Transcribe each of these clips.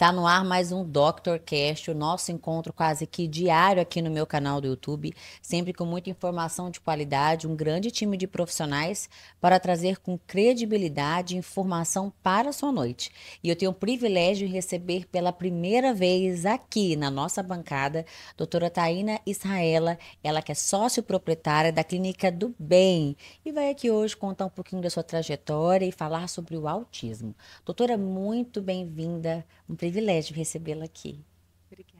Tá no ar mais um Dr. Cast, o nosso encontro quase que diário aqui no meu canal do YouTube, sempre com muita informação de qualidade, um grande time de profissionais para trazer com credibilidade informação para a sua noite. E eu tenho o privilégio de receber pela primeira vez aqui na nossa bancada, doutora Taina Israela, ela que é sócio proprietária da Clínica do Bem, e vai aqui hoje contar um pouquinho da sua trajetória e falar sobre o autismo. Doutora, muito bem-vinda. Um privilégio recebê-la aqui. Obrigada.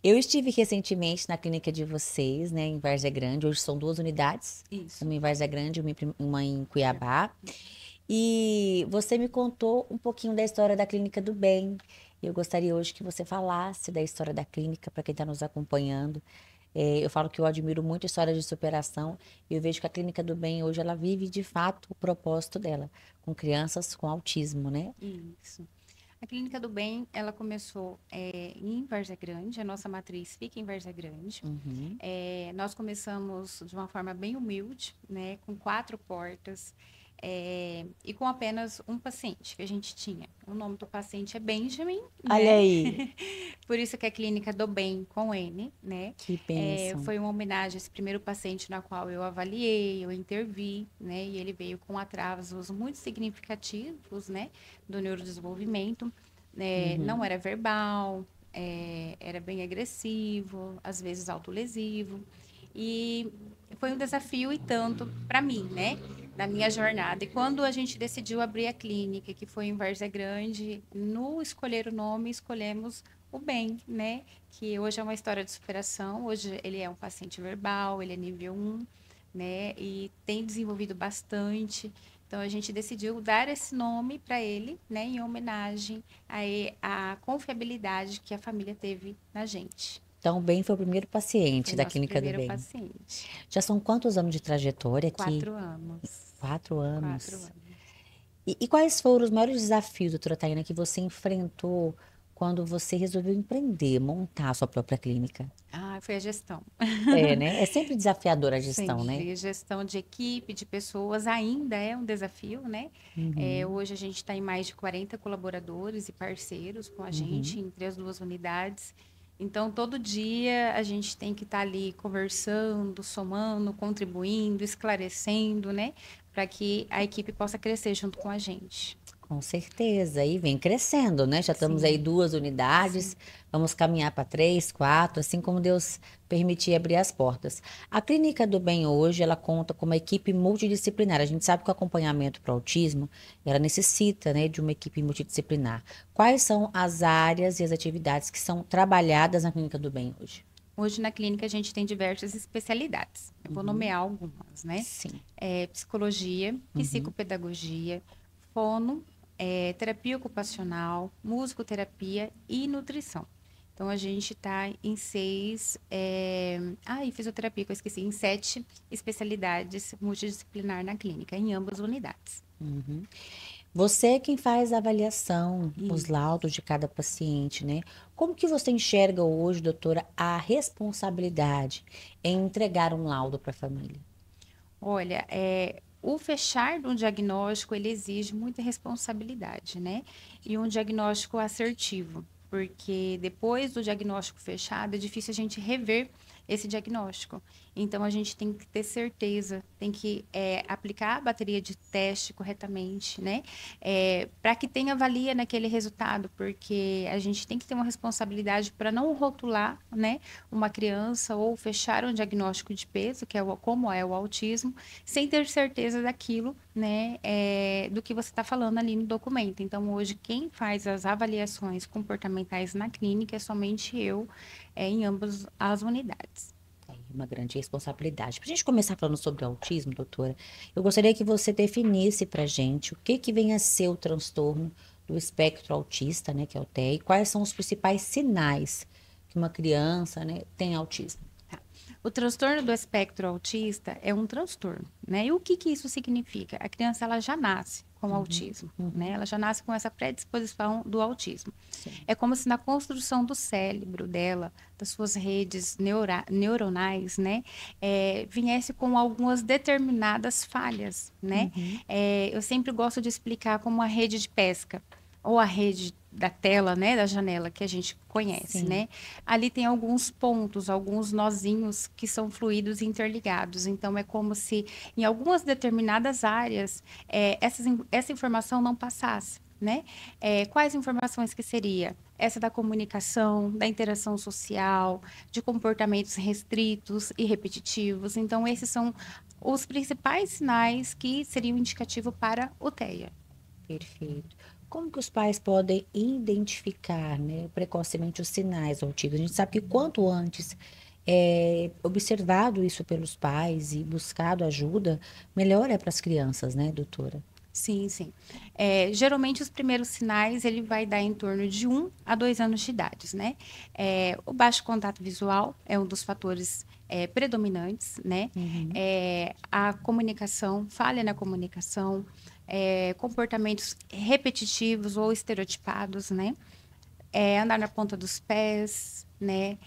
Eu estive recentemente na clínica de vocês, né, em Várzea Grande. Hoje são duas unidades, Isso. uma em Várzea Grande e uma em Cuiabá. Uhum. E você me contou um pouquinho da história da Clínica do Bem. Eu gostaria hoje que você falasse da história da clínica para quem está nos acompanhando. Eu falo que eu admiro muito a história de superação e eu vejo que a Clínica do Bem hoje ela vive de fato o propósito dela, com crianças com autismo, né? Isso. A Clínica do Bem, ela começou em Várzea Grande, a nossa matriz fica em Várzea Grande. Uhum. Nós começamos de uma forma bem humilde, né, com 4 portas, e com apenas um paciente que a gente tinha. O nome do paciente é Benjamin, Olha né? aí, Por isso que é Clínica do Bem com N, né? que bênção. Foi uma homenagem a esse primeiro paciente na qual eu avaliei, eu intervi, né? E ele veio com atrasos muito significativos, né? Do neurodesenvolvimento. Não Uhum. era verbal, era bem agressivo, às vezes autolesivo. E foi um desafio e tanto para mim, né? Na minha jornada. E quando a gente decidiu abrir a clínica, que foi em Várzea Grande, no escolher o nome, escolhemos o bem, né? Que hoje é uma história de superação. Hoje ele é um paciente verbal, ele é nível 1, né? E tem desenvolvido bastante. Então a gente decidiu dar esse nome para ele, né? Em homenagem à confiabilidade que a família teve na gente. Então, o Bem foi o primeiro paciente Foi da nosso Clínica do primeiro Bem. paciente. Já são quantos anos de trajetória aqui? 4 anos. 4 anos. 4 anos. E quais foram os maiores desafios, doutora Taina, que você enfrentou quando você resolveu empreender, montar a sua própria clínica? Ah, foi a gestão. É, né? É sempre desafiadora a gestão, né? Sempre. A gestão de equipe, de pessoas, ainda é um desafio, né? Uhum, Hoje a gente está em mais de 40 colaboradores e parceiros com a gente, uhum. entre as duas unidades. Então, todo dia a gente tem que estar ali conversando, somando, contribuindo, esclarecendo, né? Para que a equipe possa crescer junto com a gente. Com certeza, e vem crescendo, né? Já estamos aí Sim, duas sim. unidades, vamos caminhar para três, quatro, assim como Deus permitir abrir as portas. A Clínica do Bem hoje, ela conta com uma equipe multidisciplinar. A gente sabe que o acompanhamento para o autismo, ela necessita, né, de uma equipe multidisciplinar. Quais são as áreas e as atividades que são trabalhadas na Clínica do Bem hoje? Hoje na clínica a gente tem diversas especialidades. Eu vou Uhum. nomear algumas, né? Sim. Psicologia, Uhum. psicopedagogia, fono, terapia ocupacional, musicoterapia e nutrição. Então a gente está em seis. E fisioterapia, que eu esqueci, em 7 especialidades multidisciplinar na clínica, em ambas unidades. Uhum. Você é quem faz a avaliação, os Isso. laudos de cada paciente, né? Como que você enxerga hoje, doutora, a responsabilidade em entregar um laudo para a família? Olha, o fechar de um diagnóstico, ele exige muita responsabilidade, né? E um diagnóstico assertivo, porque depois do diagnóstico fechado, é difícil a gente rever esse diagnóstico. Então, a gente tem que ter certeza, tem que aplicar a bateria de teste corretamente, né? Para que tenha valia naquele resultado, porque a gente tem que ter uma responsabilidade para não rotular, né? Uma criança ou fechar um diagnóstico de peso, que é como é o autismo, sem ter certeza daquilo, né, do que você está falando ali no documento. Então, hoje, quem faz as avaliações comportamentais na clínica é somente eu, em ambas as unidades. É uma grande responsabilidade. Para a gente começar falando sobre o autismo, doutora, eu gostaria que você definisse para a gente o que que vem a ser o transtorno do espectro autista, né, que é o TEA, e quais são os principais sinais que uma criança, né, tem autismo. Tá. O transtorno do espectro autista é um transtorno, né? E o que que isso significa? A criança ela já nasce com Uhum, autismo, né? uhum, Ela já nasce com essa predisposição do autismo. sim. É como se na construção do cérebro dela, das suas redes neuronais, né, viesse com algumas determinadas falhas, né? Uhum, Eu sempre gosto de explicar como uma rede de pesca. ou a rede da tela, né, da janela que a gente conhece, Sim. né? Ali tem alguns pontos, alguns nozinhos que são fluidos interligados. Então, é como se em algumas determinadas áreas essa informação não passasse, né? Quais informações que seria? Essa da comunicação, da interação social, de comportamentos restritos e repetitivos. Então, esses são os principais sinais que seriam indicativo para o TEA. Perfeito. Como que os pais podem identificar, né, precocemente os sinais do autismo? A gente sabe que quanto antes é observado isso pelos pais e buscado ajuda, melhor é para as crianças, né, doutora? Sim, sim. Geralmente, os primeiros sinais ele vai dar em torno de 1 a 2 anos de idade, né? O baixo contato visual é um dos fatores predominantes, né? Uhum. A comunicação, falha na comunicação, comportamentos repetitivos ou estereotipados, né? Andar na ponta dos pés, né?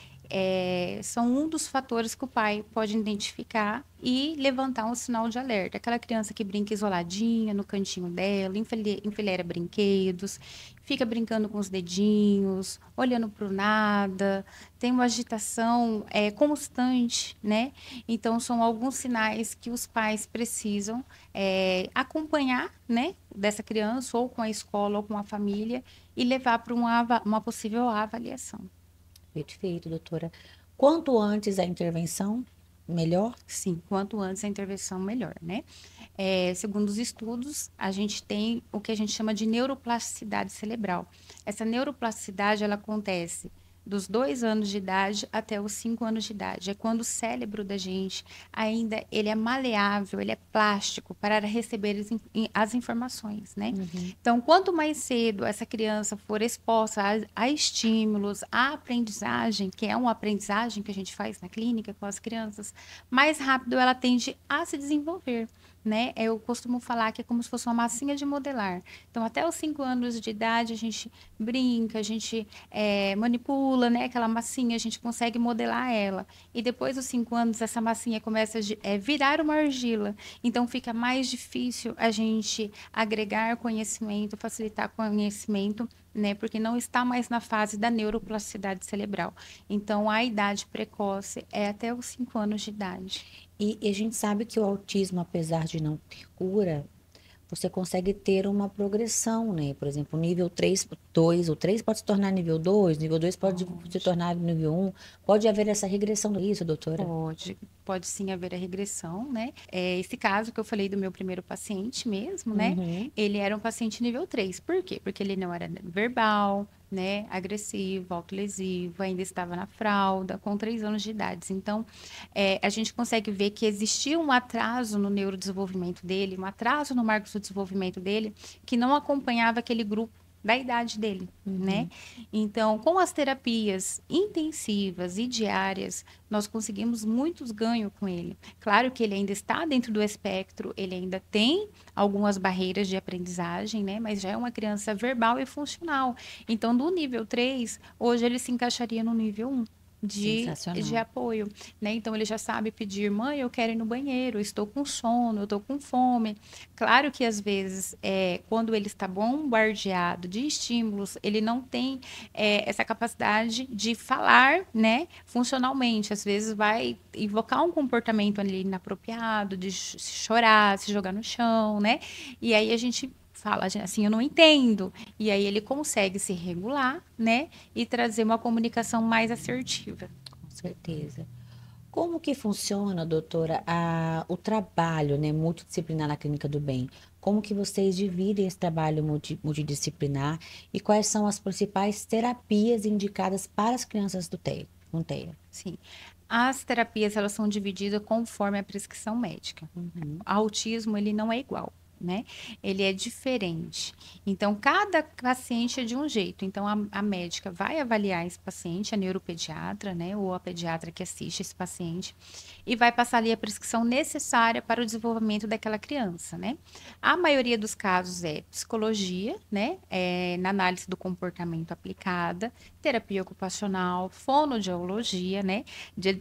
São um dos fatores que o pai pode identificar e levantar um sinal de alerta. Aquela criança que brinca isoladinha no cantinho dela, enfileira brinquedos, fica brincando com os dedinhos, olhando para o nada, tem uma agitação constante, né? Então, são alguns sinais que os pais precisam acompanhar, né? Dessa criança, ou com a escola, ou com a família, e levar para uma possível avaliação. Perfeito, doutora. Quanto antes a intervenção, melhor? Sim, quanto antes a intervenção, melhor, né? Segundo os estudos, a gente tem o que a gente chama de neuroplasticidade cerebral. Essa neuroplasticidade, ela acontece dos 2 anos de idade até os 5 anos de idade. É quando o cérebro da gente ainda ele é maleável, ele é plástico para receber as informações, né? Uhum. Então, quanto mais cedo essa criança for exposta a estímulos, à aprendizagem, que é uma aprendizagem que a gente faz na clínica com as crianças, mais rápido ela tende a se desenvolver, né? Eu costumo falar que é como se fosse uma massinha de modelar. Então, até os 5 anos de idade, a gente brinca, a gente manipula, né? Aquela massinha, a gente consegue modelar ela. E depois dos 5 anos, essa massinha começa a virar uma argila. Então, fica mais difícil a gente agregar conhecimento, facilitar conhecimento, né? Porque não está mais na fase da neuroplasticidade cerebral. Então, a idade precoce é até os 5 anos de idade. E a gente sabe que o autismo, apesar de não ter cura, você consegue ter uma progressão, né? Por exemplo, nível 3, 2, o 3 pode se tornar nível 2 pode se Pode. tornar nível 1. Pode haver essa regressão disso, doutora? Pode sim haver a regressão, né? Esse caso que eu falei do meu primeiro paciente mesmo, né? Uhum. Ele era um paciente nível 3. Por quê? Porque ele não era verbal, né? Agressivo, autolesivo, ainda estava na fralda, com 3 anos de idade. Então, a gente consegue ver que existia um atraso no neurodesenvolvimento dele, um atraso no marco do desenvolvimento dele, que não acompanhava aquele grupo da idade dele, né? Uhum. Então, com as terapias intensivas e diárias, nós conseguimos muitos ganhos com ele. Claro que ele ainda está dentro do espectro, ele ainda tem algumas barreiras de aprendizagem, né? Mas já é uma criança verbal e funcional. Então, do nível 3, hoje ele se encaixaria no nível 1. De Sensacional. apoio, né? Então ele já sabe pedir, mãe, eu quero ir no banheiro, eu estou com sono, eu estou com fome. Claro que às vezes, quando ele está bombardeado de estímulos, ele não tem essa capacidade de falar, né, funcionalmente. Às vezes vai invocar um comportamento ali inapropriado, de chorar, se jogar no chão, né? E aí a gente fala assim, eu não entendo. E aí ele consegue se regular, né, e trazer uma comunicação mais assertiva. Com certeza. Como que funciona, doutora, o trabalho, né, multidisciplinar na Clínica do Bem? Como que vocês dividem esse trabalho multidisciplinar e quais são as principais terapias indicadas para as crianças do TEA, com TEA? Sim. As terapias, elas são divididas conforme a prescrição médica. Uhum. O autismo, ele não é igual, né? Ele é diferente. Então, cada paciente é de um jeito. Então, a médica vai avaliar esse paciente, a neuropediatra, né? Ou a pediatra que assiste esse paciente, e vai passar ali a prescrição necessária para o desenvolvimento daquela criança, né? A maioria dos casos é psicologia, né? Na análise do comportamento aplicada, terapia ocupacional, fonoaudiologia, né?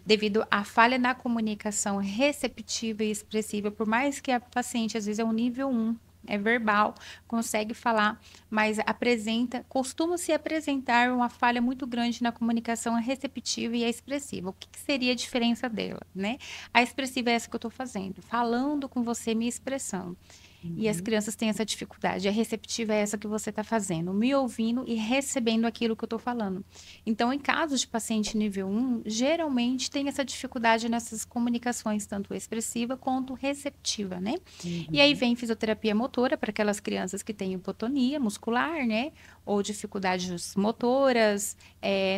Devido à falha na comunicação receptiva e expressiva, por mais que a paciente às vezes é um nível 1, é verbal, consegue falar, mas costuma se apresentar uma falha muito grande na comunicação receptiva e a expressiva. O que que seria a diferença dela, né? A expressiva é essa que eu estou fazendo, falando com você, me expressando. E as Uhum. crianças têm essa dificuldade. A receptiva é essa que você está fazendo, me ouvindo e recebendo aquilo que eu estou falando. Então, em casos de paciente nível 1, geralmente tem essa dificuldade nessas comunicações, tanto expressiva quanto receptiva, né? E aí Uhum. vem fisioterapia motora para aquelas crianças que têm hipotonia muscular, né? Ou dificuldades motoras,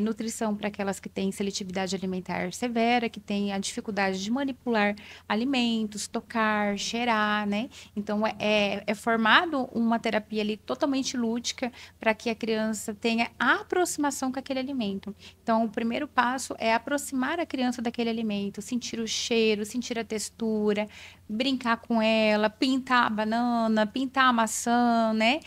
nutrição para aquelas que têm seletividade alimentar severa, que têm a dificuldade de manipular alimentos, tocar, cheirar, né? Então, é formado uma terapia ali totalmente lúdica para que a criança tenha a aproximação com aquele alimento. Então, o primeiro passo é aproximar a criança daquele alimento, sentir o cheiro, sentir a textura, brincar com ela, pintar a banana, pintar a maçã, né?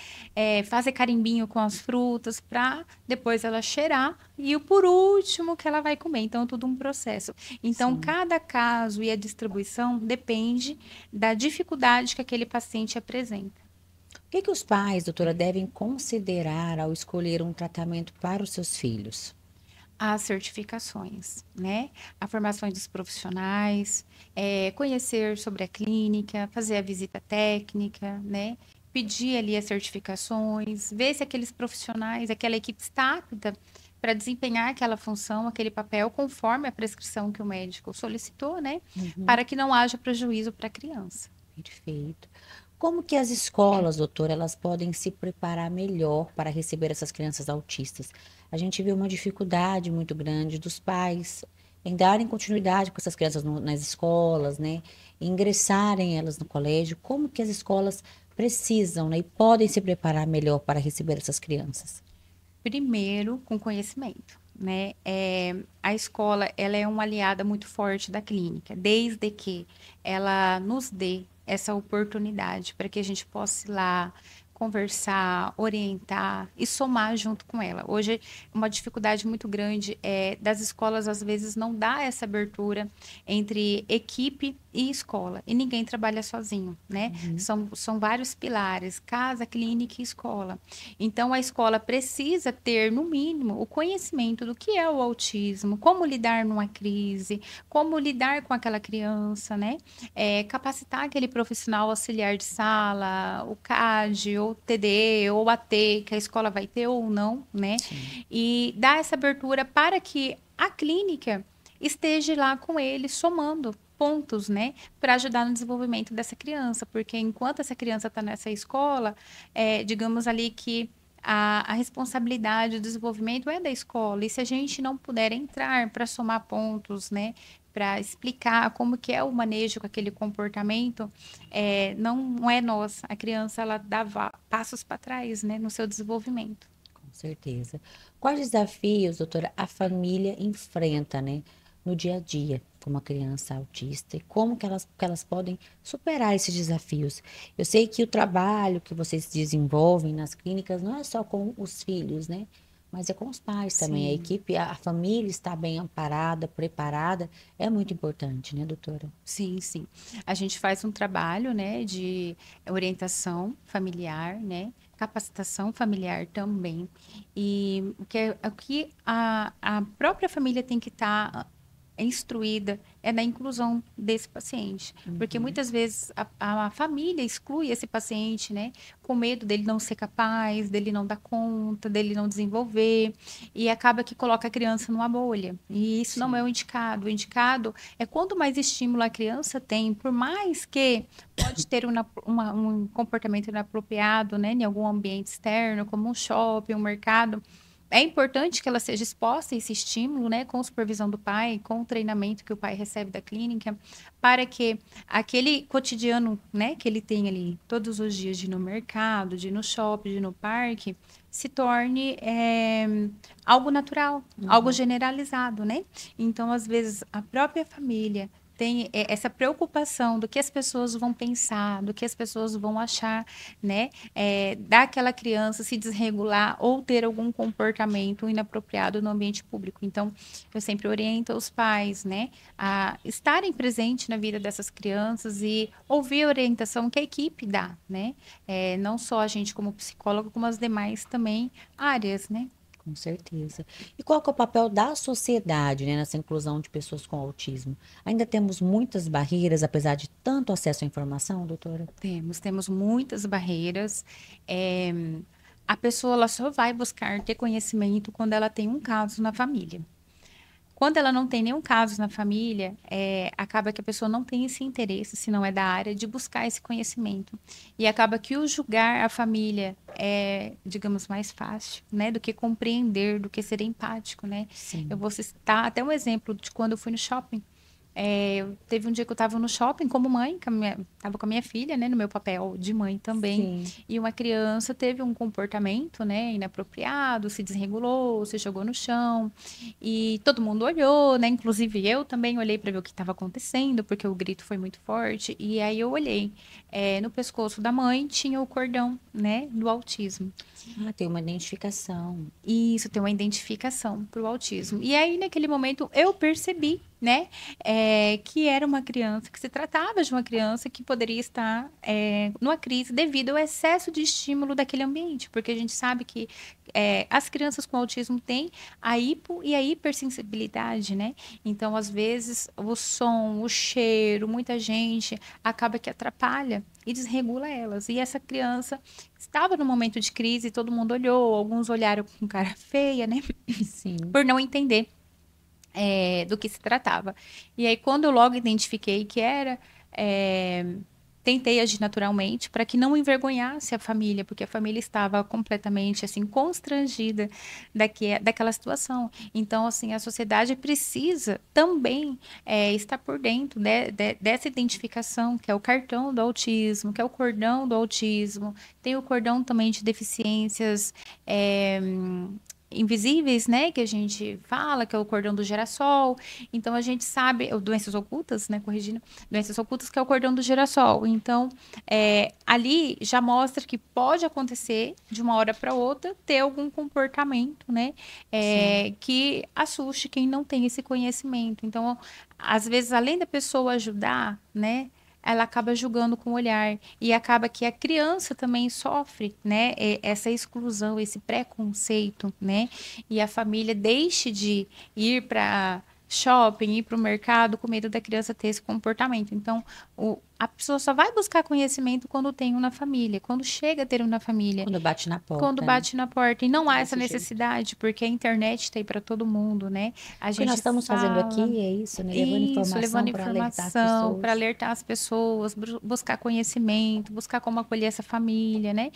Fazer carimbinho com as frutas para depois ela cheirar e o por último que ela vai comer. Então, tudo um processo. Então, Sim. cada caso e a distribuição depende da dificuldade que aquele paciente apresenta. O que que os pais, doutora, devem considerar ao escolher um tratamento para os seus filhos? As certificações, né? A formação dos profissionais, conhecer sobre a clínica, fazer a visita técnica, né? Pedir ali as certificações, ver se aqueles profissionais, aquela equipe está apta para desempenhar aquela função, aquele papel, conforme a prescrição que o médico solicitou, né? Uhum. Para que não haja prejuízo para a criança. Perfeito. Como que as escolas, doutora, elas podem se preparar melhor para receber essas crianças autistas? A gente vê uma dificuldade muito grande dos pais em darem continuidade com essas crianças nas escolas, né? Ingressarem elas no colégio. Como que as escolas precisam, né, e podem se preparar melhor para receber essas crianças? Primeiro, com conhecimento, né? A escola, ela é uma aliada muito forte da clínica, desde que ela nos dê essa oportunidade para que a gente possa ir lá conversar, orientar e somar junto com ela. Hoje, uma dificuldade muito grande é das escolas, às vezes, não dá essa abertura entre equipe e escola. E ninguém trabalha sozinho, né? Uhum. São vários pilares, casa, clínica e escola. Então, a escola precisa ter, no mínimo, o conhecimento do que é o autismo, como lidar numa crise, como lidar com aquela criança, né? Capacitar aquele profissional auxiliar de sala, o CAD, ou TD, ou AT, que a escola vai ter ou não, né? Sim. E dar essa abertura para que a clínica esteja lá com ele, somando pontos, né, para ajudar no desenvolvimento dessa criança, porque enquanto essa criança está nessa escola, digamos ali que a responsabilidade do desenvolvimento é da escola, e se a gente não puder entrar para somar pontos, né, para explicar como que é o manejo com aquele comportamento, não é nossa, a criança ela dá passos para trás, né, no seu desenvolvimento. Com certeza. Quais desafios, doutora, a família enfrenta, né, no dia a dia com uma criança autista e como que elas podem superar esses desafios? Eu sei que o trabalho que vocês desenvolvem nas clínicas não é só com os filhos, né? Mas é com os pais também. A Sim. equipe, a família está bem amparada, preparada, é muito importante, né, doutora? Sim, sim. A gente faz um trabalho, né, de orientação familiar, né, capacitação familiar também. E o que a própria família tem que estar instruída é na inclusão desse paciente. Porque Uhum. muitas vezes a família exclui esse paciente, né, com medo dele não ser capaz, dele não dar conta, dele não desenvolver, e acaba que coloca a criança numa bolha. E isso não é Sim. o indicado. O indicado é quanto mais estímulo a criança tem, por mais que pode ter um comportamento inapropriado, né, em algum ambiente externo, como um shopping, um mercado, é importante que ela seja exposta a esse estímulo, né, com supervisão do pai, com o treinamento que o pai recebe da clínica, para que aquele cotidiano, né, que ele tem ali todos os dias de ir no mercado, de ir no shopping, de ir no parque, se torne algo natural, algo Uhum. generalizado, né? Então, às vezes, a própria família tem essa preocupação do que as pessoas vão pensar, do que as pessoas vão achar, né? Daquela criança se desregular ou ter algum comportamento inapropriado no ambiente público. Então, eu sempre oriento os pais, né, a estarem presentes na vida dessas crianças e ouvir a orientação que a equipe dá, né? Não só a gente como psicólogo, como as demais também áreas, né? Com certeza. E qual que é o papel da sociedade, né, nessa inclusão de pessoas com autismo? Ainda temos muitas barreiras, apesar de tanto acesso à informação, doutora? Temos muitas barreiras. É, a pessoa ela só vai buscar ter conhecimento quando ela tem um caso na família. Quando ela não tem nenhum caso na família, acaba que a pessoa não tem esse interesse, se não é da área, de buscar esse conhecimento. E acaba que o julgar a família é, digamos, mais fácil, né? Do que compreender, do que ser empático, né? Eu Sim. vou citar até um exemplo de quando eu fui no shopping. Teve um dia que eu estava no shopping como mãe, estava com a minha filha, né, no meu papel de mãe também, Sim. e uma criança teve um comportamento, né, inapropriado, se desregulou, se jogou no chão, e todo mundo olhou, né, inclusive eu também olhei para ver o que estava acontecendo, porque o grito foi muito forte, e aí eu olhei, no pescoço da mãe tinha o cordão, né, do autismo. Ah, tem uma identificação. E isso tem uma identificação para o autismo. E aí, naquele momento, eu percebi, né, que era uma criança, que se tratava de uma criança que poderia estar numa crise devido ao excesso de estímulo daquele ambiente, porque a gente sabe que as crianças com autismo têm a hipo e a hipersensibilidade, né? Então, às vezes, o som, o cheiro, muita gente acaba que atrapalha e desregula elas. E essa criança estava no momento de crise, todo mundo olhou, alguns olharam com cara feia, né? Sim. Por não entender do que se tratava. E aí, quando eu logo identifiquei que era, tentei agir naturalmente para que não envergonhasse a família, porque a família estava completamente assim constrangida daquela situação. Então, assim, a sociedade precisa também estar por dentro, né, dessa identificação, que é o cartão do autismo, que é o cordão do autismo, tem o cordão também de deficiências invisíveis, né, que a gente fala, que é o cordão do girassol. Então a gente sabe, doenças ocultas, né, corrigindo, doenças ocultas, que é o cordão do girassol. Então, ali já mostra que pode acontecer de uma hora para outra ter algum comportamento, né, que assuste quem não tem esse conhecimento. Então, às vezes, além da pessoa ajudar, né, ela acaba julgando com o olhar e acaba que a criança também sofre, né, essa exclusão, esse preconceito, né, e a família deixe de ir para shopping, ir para o mercado com medo da criança ter esse comportamento. Então, a pessoa só vai buscar conhecimento quando tem um na família, quando chega a ter um na família. Quando bate na Quando porta, né? bate na porta. E não há essa Desse jeito. necessidade, porque a internet está aí para todo mundo, né? A O que nós gente estamos fazendo aqui fala. é isso, né? Levando Isso, levando informação para alertar as informação, para pessoas. alertar as pessoas, buscar conhecimento, buscar como acolher essa família, né?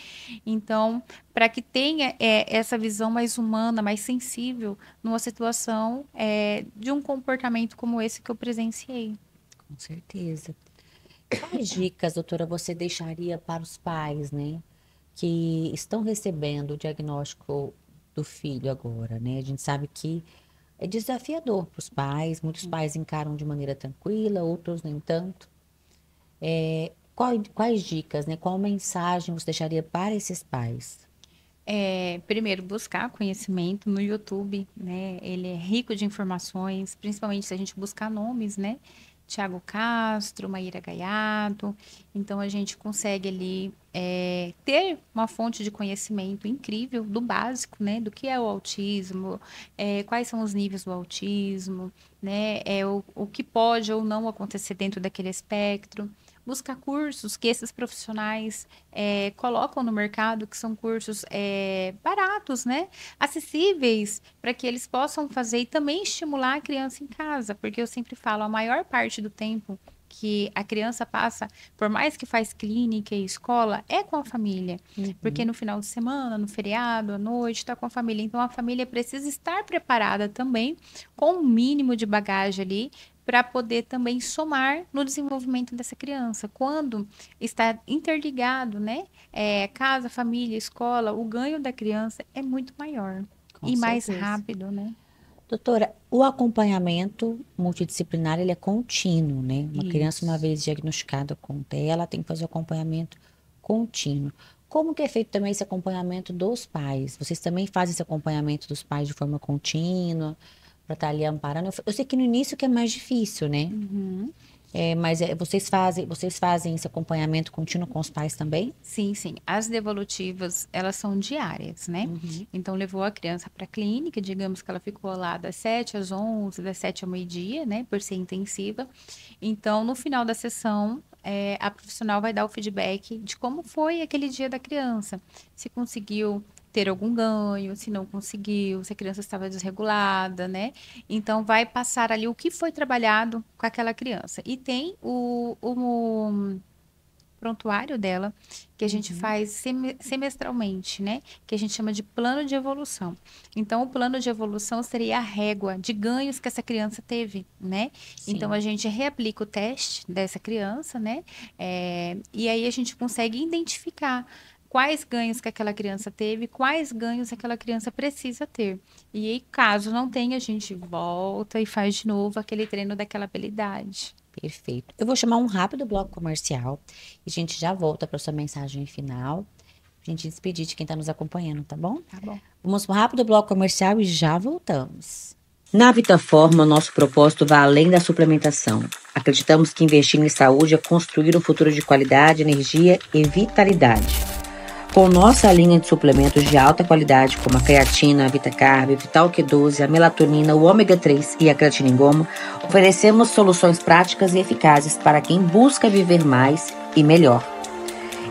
Então, para que tenha essa visão mais humana, mais sensível numa situação de um comportamento como esse que eu presenciei. Com certeza. Quais dicas, doutora, você deixaria para os pais, né, que estão recebendo o diagnóstico do filho agora, né? A gente sabe que é desafiador para os pais, muitos pais encaram de maneira tranquila, outros nem tanto. Quais dicas, né? Qual mensagem você deixaria para esses pais? Primeiro, buscar conhecimento no YouTube, né? Ele é rico de informações, principalmente se a gente buscar nomes, né? Tiago Castro, Maíra Gaiato. Então, a gente consegue ali ter uma fonte de conhecimento incrível do básico, né? Do que é o autismo, quais são os níveis do autismo, né? O que pode ou não acontecer dentro daquele espectro. Buscar cursos que esses profissionais colocam no mercado, que são cursos baratos, né? Acessíveis, para que eles possam fazer e também estimular a criança em casa, porque eu sempre falo, a maior parte do tempo que a criança passa, por mais que faz clínica e escola, é com a família. Porque Uhum. no final de semana, no feriado, à noite, está com a família. Então, a família precisa estar preparada também, com um mínimo de bagagem ali, para poder também somar no desenvolvimento dessa criança. Quando está interligado, né? Casa, família, escola, o ganho da criança é muito maior Com e mais certeza. rápido, né? Doutora, o acompanhamento multidisciplinar, ele é contínuo, né? Uma criança, uma Isso. vez diagnosticada com TEA, ela tem que fazer o acompanhamento contínuo. Como que é feito também esse acompanhamento dos pais? Vocês também fazem esse acompanhamento dos pais de forma contínua, para estar ali amparando? Eu sei que no início que é mais difícil, né? Uhum. Mas vocês fazem esse acompanhamento contínuo com os pais também? Sim, sim. As devolutivas, elas são diárias, né? Uhum. Então, levou a criança para a clínica, digamos que ela ficou lá das 7 às 11, das 7 ao meio-dia, né? Por ser intensiva. Então, no final da sessão, a profissional vai dar o feedback de como foi aquele dia da criança. Se conseguiu ter algum ganho, se não conseguiu, se a criança estava desregulada, né? Então, vai passar ali o que foi trabalhado com aquela criança. E tem o prontuário dela, que a gente Uhum. faz semestralmente, né? Que a gente chama de plano de evolução. Então, o plano de evolução seria a régua de ganhos que essa criança teve, né? Então, a Sim. gente reaplica o teste dessa criança, né? E aí a gente consegue identificar quais ganhos que aquela criança teve, quais ganhos aquela criança precisa ter. E aí, caso não tenha, a gente volta e faz de novo aquele treino daquela habilidade. Perfeito. Eu vou chamar um rápido bloco comercial e a gente já volta para sua mensagem final. A gente despedir de quem está nos acompanhando, tá bom? Tá bom? Vamos para um rápido bloco comercial e já voltamos. Na Vitaforma, nosso propósito vai além da suplementação. Acreditamos que investir em saúde é construir um futuro de qualidade, energia e vitalidade. Com nossa linha de suplementos de alta qualidade, como a creatina, a VitaCarb, Vital Q12, a melatonina, o ômega 3 e a creatina em goma, oferecemos soluções práticas e eficazes para quem busca viver mais e melhor.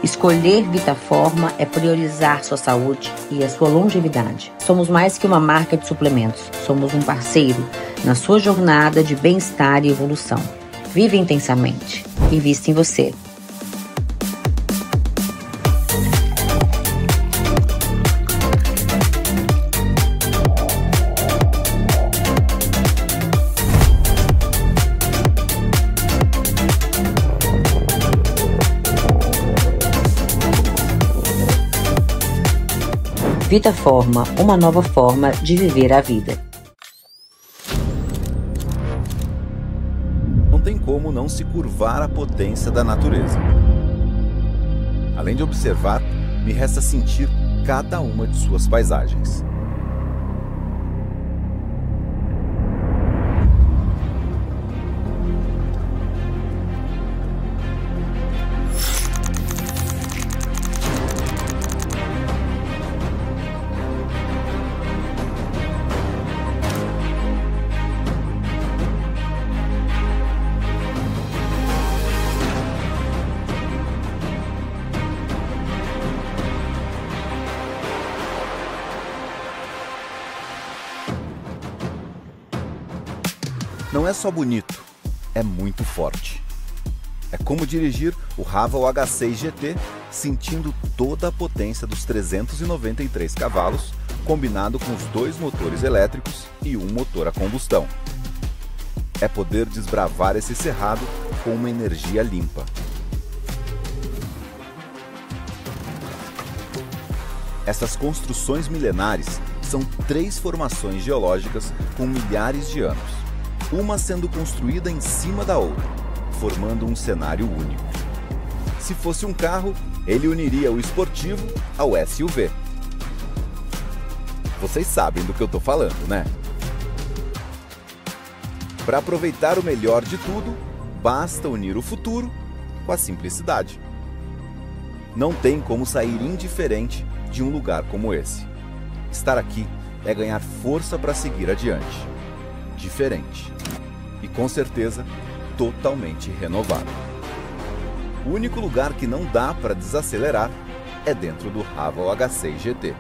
Escolher Vitaforma é priorizar sua saúde e a sua longevidade. Somos mais que uma marca de suplementos, somos um parceiro na sua jornada de bem-estar e evolução. Vive intensamente. Invista em você. Vitaforma, uma nova forma de viver a vida. Não tem como não se curvar à potência da natureza. Além de observar, me resta sentir cada uma de suas paisagens. Não é só bonito, é muito forte. É como dirigir o Haval H6 GT sentindo toda a potência dos 393 cavalos, combinado com os 2 motores elétricos e um motor a combustão. É poder desbravar esse cerrado com uma energia limpa. Essas construções milenares são 3 formações geológicas com milhares de anos, uma sendo construída em cima da outra, formando um cenário único. Se fosse um carro, ele uniria o esportivo ao SUV. Vocês sabem do que eu estou falando, né? Para aproveitar o melhor de tudo, basta unir o futuro com a simplicidade. Não tem como sair indiferente de um lugar como esse. Estar aqui é ganhar força para seguir adiante. Diferente. E com certeza, totalmente renovado. O único lugar que não dá para desacelerar é dentro do Haval H6 GT.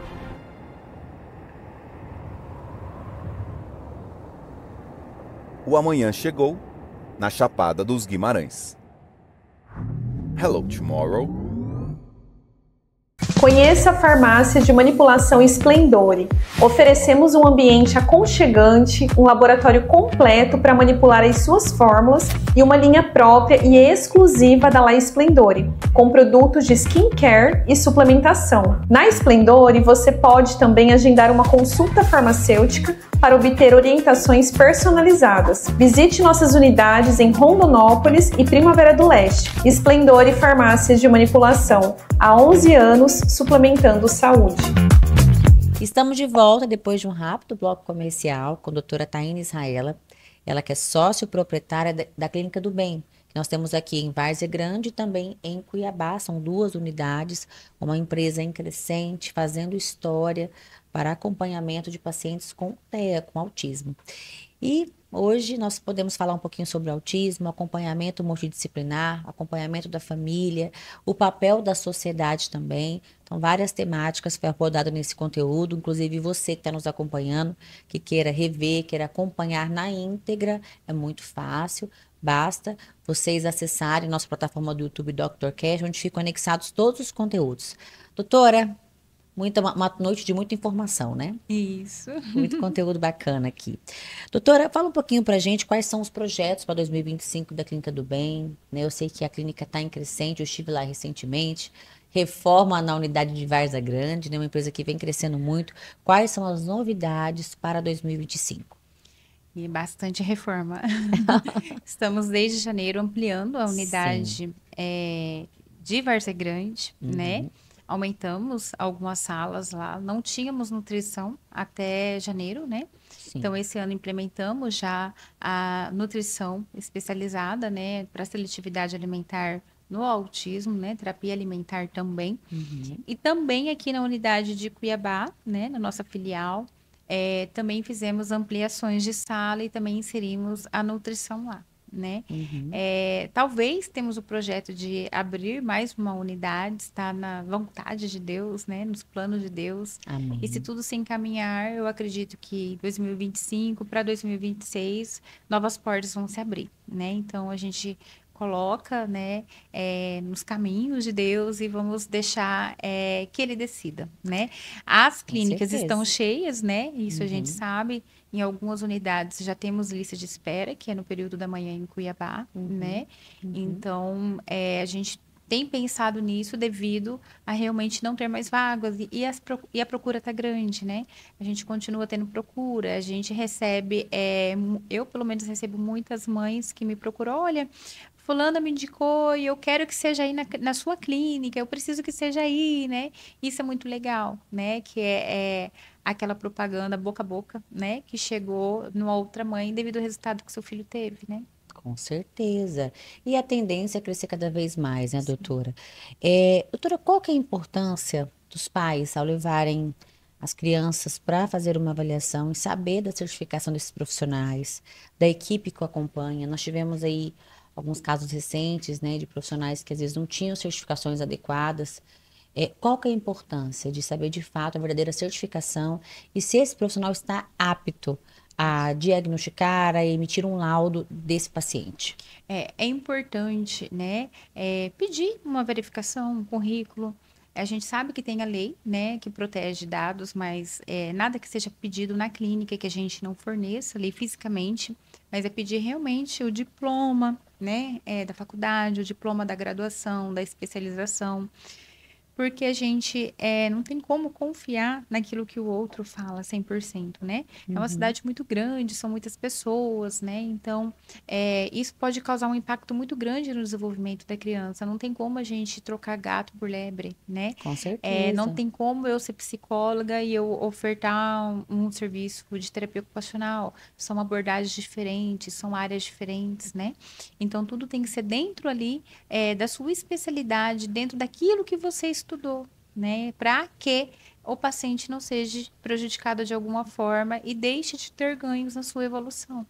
O amanhã chegou na Chapada dos Guimarães. Hello, tomorrow. Conheça a farmácia de manipulação Splendore. Oferecemos um ambiente aconchegante, um laboratório completo para manipular as suas fórmulas e uma linha própria e exclusiva da La Splendore, com produtos de skincare e suplementação. Na Splendore, você pode também agendar uma consulta farmacêutica para obter orientações personalizadas. Visite nossas unidades em Rondonópolis e Primavera do Leste. Splendore Farmácias de Manipulação. Há 11 anos, suplementando saúde. Estamos de volta depois de um rápido bloco comercial com a doutora Taine Israela, ela que é sócio proprietária da Clínica do Bem, que nós temos aqui em Várzea Grande e também em Cuiabá. São 2 unidades, uma empresa em crescente, fazendo história para acompanhamento de pacientes com TEA, com autismo. E hoje nós podemos falar um pouquinho sobre autismo, acompanhamento multidisciplinar, acompanhamento da família, o papel da sociedade também. Então, várias temáticas foram abordadas nesse conteúdo, inclusive você que está nos acompanhando, que queira rever, queira acompanhar na íntegra, é muito fácil. Basta vocês acessarem nossa plataforma do YouTube Dr. Cash, onde ficam anexados todos os conteúdos. Doutora, uma noite de muita informação, né? Isso. Muito conteúdo bacana aqui. Doutora, fala um pouquinho pra gente quais são os projetos para 2025 da Clínica do Bem, né? Eu sei que a clínica está em crescente, eu estive lá recentemente, reforma na unidade de Várzea Grande, né? Uma empresa que vem crescendo muito. Quais são as novidades para 2025? E bastante reforma. Estamos desde janeiro ampliando a unidade de Várzea Grande, né? Aumentamos algumas salas lá, não tínhamos nutrição até janeiro, né? Sim. Então, esse ano implementamos já a nutrição especializada, né, para seletividade alimentar no autismo, né, terapia alimentar também. E também aqui na unidade de Cuiabá, né, na nossa filial, também fizemos ampliações de sala e também inserimos a nutrição lá. Né? Talvez temos o projeto de abrir mais uma unidade, está na vontade de Deus, né? Nos planos de Deus. Amém. E se tudo se encaminhar, eu acredito que 2025 para 2026 novas portas vão se abrir, né? Então a gente coloca, né, nos caminhos de Deus e vamos deixar que Ele decida, né? As clínicas estão cheias, né? Isso a gente sabe. Em algumas unidades já temos lista de espera, que é no período da manhã em Cuiabá, né? Então, a gente tem pensado nisso devido a realmente não ter mais vagas e a procura está grande, né? A gente continua tendo procura, a gente recebe, eu pelo menos recebo muitas mães que me procuram, olha, fulana me indicou e eu quero que seja aí na sua clínica, eu preciso que seja aí, né? Isso é muito legal, né? Que é aquela propaganda boca a boca, né? Que chegou numa outra mãe devido ao resultado que seu filho teve, né? Com certeza. E a tendência é crescer cada vez mais, né, doutora? Doutora, qual que é a importância dos pais ao levarem as crianças para fazer uma avaliação e saber da certificação desses profissionais, da equipe que o acompanha? Nós tivemos aí alguns casos recentes, né, de profissionais que às vezes não tinham certificações adequadas. Qual que é a importância de saber de fato a verdadeira certificação e se esse profissional está apto a diagnosticar, a emitir um laudo desse paciente? É importante, né, pedir uma verificação, um currículo. A gente sabe que tem a lei, né, que protege dados, mas nada que seja pedido na clínica que a gente não forneça ali fisicamente, mas é pedir realmente o diploma, né, da faculdade, o diploma da graduação, da especialização. Porque a gente não tem como confiar naquilo que o outro fala 100%, né? É uma cidade muito grande, são muitas pessoas, né? Então, isso pode causar um impacto muito grande no desenvolvimento da criança. Não tem como a gente trocar gato por lebre, né? Com certeza. Não tem como eu ser psicóloga e eu ofertar um serviço de terapia ocupacional. São abordagens diferentes, são áreas diferentes, né? Então, tudo tem que ser dentro ali da sua especialidade, dentro daquilo que você estudou, né? Para que o paciente não seja prejudicado de alguma forma e deixe de ter ganhos na sua evolução.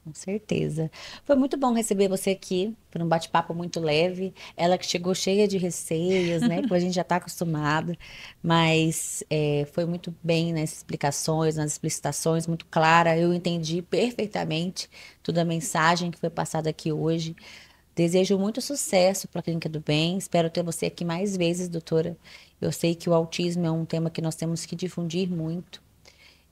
Com certeza. Foi muito bom receber você aqui, por um bate-papo muito leve. Ela que chegou cheia de receios, né? Que a gente já está acostumado, mas foi muito bem nas explicações, nas explicitações, muito clara. Eu entendi perfeitamente toda a mensagem que foi passada aqui hoje. Desejo muito sucesso para a Clínica do Bem. Espero ter você aqui mais vezes, doutora. Eu sei que o autismo é um tema que nós temos que difundir muito.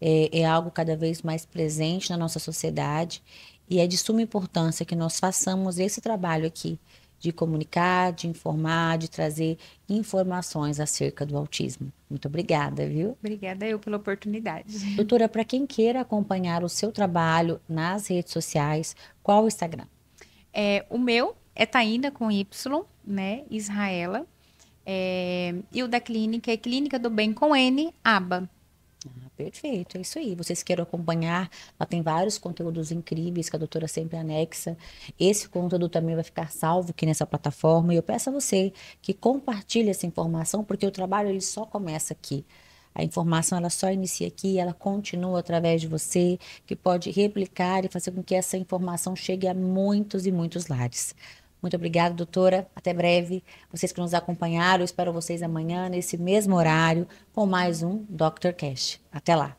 É algo cada vez mais presente na nossa sociedade e é de suma importância que nós façamos esse trabalho aqui de comunicar, de informar, de trazer informações acerca do autismo. Muito obrigada, viu? Obrigada eu pela oportunidade. Doutora, para quem queira acompanhar o seu trabalho nas redes sociais, qual o Instagram? O meu é Taína com Y, né? Israela. E o da clínica é Clínica do Bem com N, aba. Perfeito, é isso aí. Vocês queiram acompanhar, lá tem vários conteúdos incríveis que a doutora sempre anexa. Esse conteúdo também vai ficar salvo aqui nessa plataforma. E eu peço a você que compartilhe essa informação, porque o trabalho ele só começa aqui. A informação ela só inicia aqui, ela continua através de você, que pode replicar e fazer com que essa informação chegue a muitos e muitos lares. Muito obrigada, doutora. Até breve. Vocês que nos acompanharam, eu espero vocês amanhã, nesse mesmo horário, com mais um Dr. Cash. Até lá.